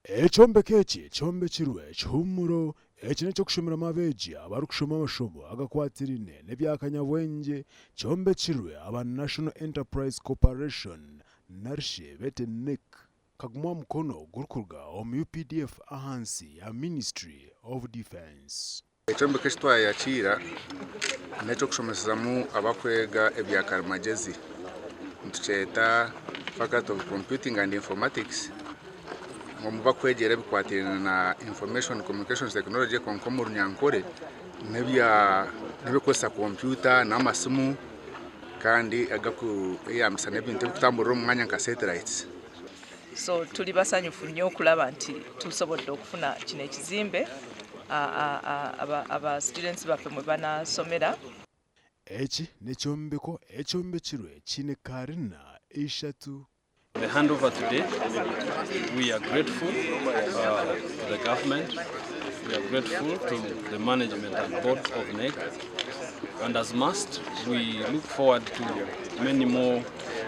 Ekyombeko eki kyombekirwe kihumuro eki n'ekyokushomeramu abeegi abarikushoma amashomo agakwatirine n'ebyakanyabwengye kyombekirwe aba National Enterprise Corporation narishe bete NEC kagumwa mukono gurikuruga omu UPDF ahansi ya Ministry of Defence. Ekyombeko eki twayakira n'ekyokushomesezamu abakwega ebya karimagezi nitukyeta Faculty of Computing and Informatics omu bakwegyera ebikwatirine na Information Communications Technology konka omu Runyankore n'ebyokukozesa computer n'amasimu kandi agakuyambisa n'ebintu ebikutamburira omu mwanya nka satellites. So tuli basanyufu nnyo okulaba nti tusobodde okufuna kino ekizimbe aba students baffe mwe banasomera. Eki n'ekyombeko ekyombekirwe kiine karina ishatu. The handover today, we are grateful to the government, we are grateful to the management and board of NEC, and as must, we look forward to many more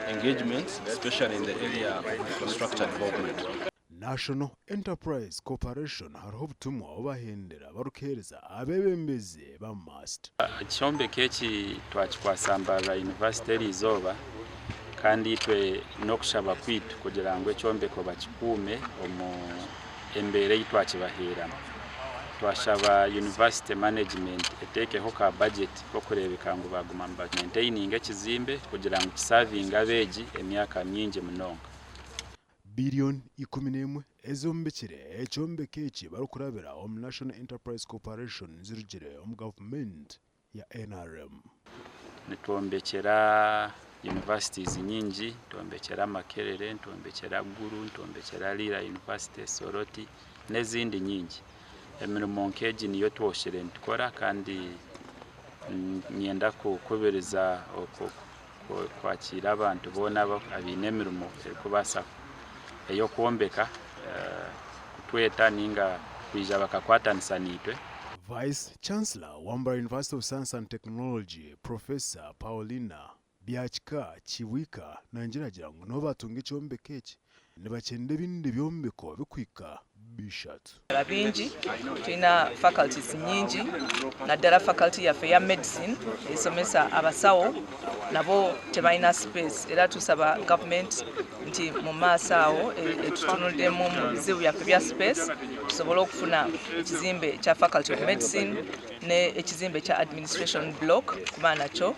engagements, especially in the area of infrastructure development. National Enterprise Corporation hariho obutumwa obubahendera barukeereza abebembezi ba MUST. Ekyombeko eki twakikwasambara University erizooba kandi itwe n'okushaba kwitu kugira ngu ekyombeko bakikuume omu embeera ei twakibaheeramu. Twashaba University Management eteekeho ka budget k'okureebeka ngu baguma maintaininga ekizimbe kugira ngu kisavinga abeegi emyaka mingi munonga. Billion 11 ezombekire ekyombeko eki barukurabira omu National Enterprise Corporation zirugire omu government ya NRM. Nitwombekera universities nyingi, nitwombekera Makerere, nitwombekera Gulu, nitwombekera Lira University, Soroti n'ezindi nyingi. Emirimo nk'egi niyo twoshere nitukora kandi nyenda kukubiriza kwakira abantu boona abaine emirimo erikubaasa ey'okwombeka kutweta ninga kwija bakakwatanisa nitwe. Vice Chancellor Wambara University of Science and Technology Professor Paulina Byachika Chiwika nanjiragira ngu no batunga ekyombeko eki nibakyenda ebindi byombeko bikwika bishatu. Bingi tulina faculties nyingi naddala faculty yaffe ya medicine esomesa abasawo nabo tebalina space era tusaba government nti mu maaso awo etutunuddemu mu bizibu byaffe bya space tusobole okufuna ekizimbe kya faculty of medicine ne ekizimbe kya administration block kuba nakyo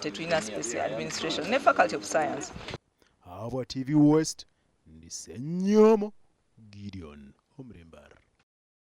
tetulina space ya administration ne faculty of science. Habwa TV West ndi Senyomo Gideon Omrembar.